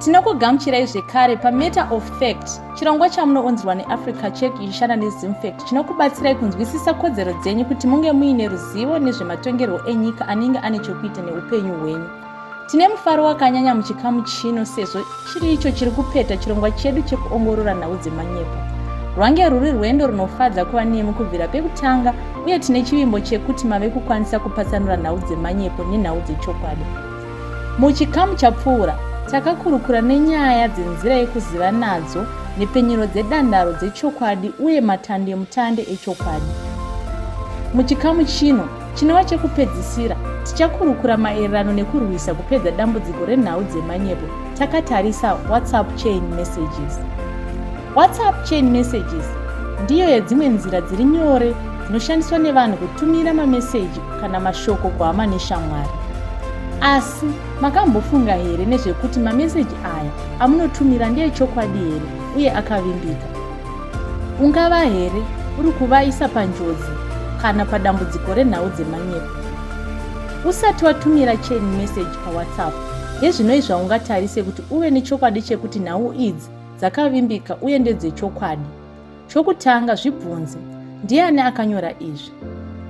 Tinokugamuchirai zvekare paMatter of Fact, chirongwa chamunoonzerwa neAfrica Check ichishanda neZimfact chinokubatsirai kunzwisisa kodzero dzenyu kuti munge muine ruzivo nezvematongerwo enyika anenge ane chokuita neupenyu hwenyu. Tine mufaro wakanyanya muchikamu chino sezvo chiri icho chiri kupeta chirongwa chedu chekuongorora nhau dzemanyepo. Rwange rwuri rwendo runofadza kuva nemi kubvira pekutanga, uye tine chivimbo chekuti mave kukwanisa kupatsanura nhau dzemanyepo nenhau dzechokwadi. Muchikamu chapfuura takakurukura nenyaya dzenzira yekuziva nadzo nepenyero dzedandaro dzechokwadi uye matandemutande echokwadi. Muchikamu chino chinova chekupedzisira tichakurukura maererano nekurwisa kupedza dambudziko renhau dzemanyepo takatarisa WhatsApp chain messages. WhatsApp chain messages ndiyo yedzimwe nzira dziri nyore dzinoshandiswa nevanhu kutumira mameseji kana mashoko kuhama neshamwari. Asi makambofunga here nezvekuti mameseji aya amunotumira ndeechokwadi here uye akavimbika? Ungava here uri kuvaisa panjodzi kana padambudziko renhau dzemanyepo? Usati watumira chain message paWhatsApp, ndezvinoi zvaungatarise kuti uve nechokwadi chekuti nhau idzi dzakavimbika uye ndedzechokwadi. Chokutanga, zvibvunze ndiani akanyora izvi,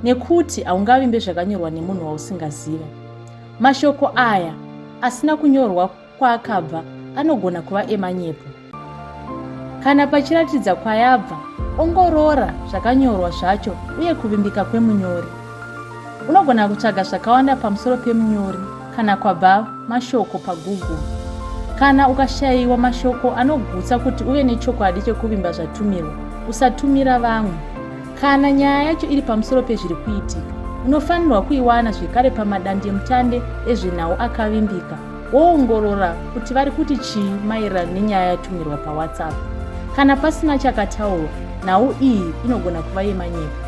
nekuti haungavimbe zvakanyorwa nemunhu wausingaziva. Mashoko aya asina kunyorwa kwaakabva anogona kuva emanyepo. Kana pachiratidza kwayabva, ongorora zvakanyorwa zvacho uye kuvimbika kwemunyori. Unogona kutsvaga zvakawanda pamusoro pemunyori kana kwabva mashoko paGoogle. Kana ukashayiwa mashoko anogutsa kuti uve nechokwadi chekuvimba zvatumirwa, usatumira vamwe. Kana nyaya yacho iri pamusoro pezviri kuitika, unofanirwa kuiwana zvekare pamadandemutande ezvenhau akavimbika, woongorora kuti vari kuti chii maererano nenyaya yatumirwa paWhatsApp. Kana pasina chakataurwa, nhau iyi inogona kuva yemanyepo.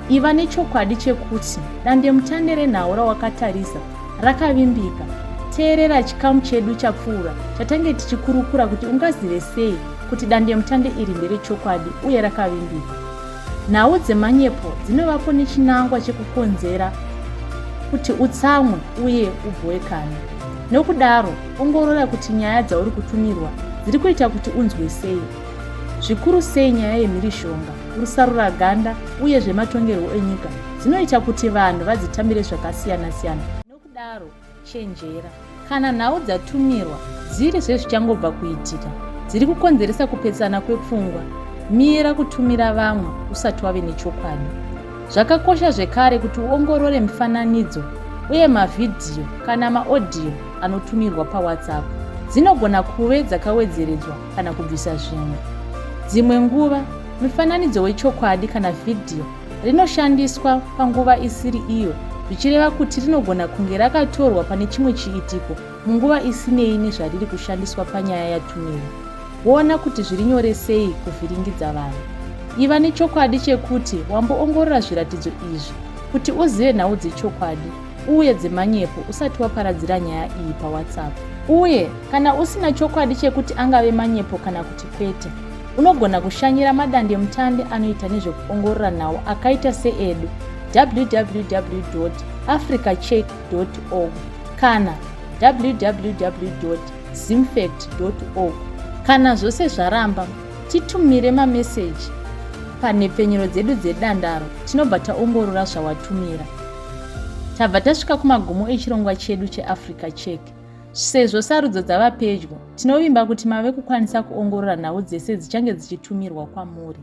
Iva nechokwadi chekuti dandemutande renhau rawakatarisa rakavimbika. Teerera chikamu chedu chapfuura chatange tichikurukura kuti ungazive sei kuti dandemutande iri nderechokwadi uye rakavimbika. Nhau dzemanyepo dzinovapo nechinangwa chekukonzera kuti utsamwe uye ubhowekane. Nokudaro, ongorora kuti nyaya dzauri kutumirwa dziri kuita kuti unzwe sei. Zvikuru sei nyaya yemhirishonga, rusarura ganda uye zvematongerwo enyika dzinoita kuti vanhu vadzitambire zvakasiyana-siyana. Nokudaro, chenjera. Kana nhau dzatumirwa dziri zvezvichangobva kuitika, dziri kukonzeresa kupesana kwepfungwa, mira kutumira vamwe usati wave nechokwadi. Zvakakosha zvekare kuti uongorore mifananidzo uye mavhidhiyo kana maodhiyo anotumirwa paWhatsApp. Dzinogona kuve dzakawedzeredzwa kana kubvisa zvimwe. Dzimwe nguva, mifananidzo wechokwadi kana vhidhiyo rinoshandiswa panguva isiri iyo, zvichireva kuti rinogona kunge rakatorwa pane chimwe chiitiko munguva isinei nezvariri kushandiswa panyaya yatumirwa. Wona kuti zviri nyore sei kuvhiringidza vanhu. Iva nechokwadi chekuti wamboongorora zviratidzo izvi kuti uzive nhau dzechokwadi uye dzemanyepo usati waparadzira nyaya iyi paWhatsApp. Uye kana usina chokwadi chekuti angave manyepo kana kuti kwete, unogona kushanyira madandemutande anoita nezvekuongorora nhau akaita seedu www.africacheck.org kana www.zimfact.org. Kana zvose zvaramba, titumire mameseji panhepfenyero dzedu dzedandaro tinobva taongorora zvawatumira. Tabva tasvika kumagumo echirongwa chedu cheAfrica Check. Sezvo sarudzo dzava pedyo, tinovimba kuti mave kukwanisa kuongorora nhau dzese dzichange dzichitumirwa kwamuri.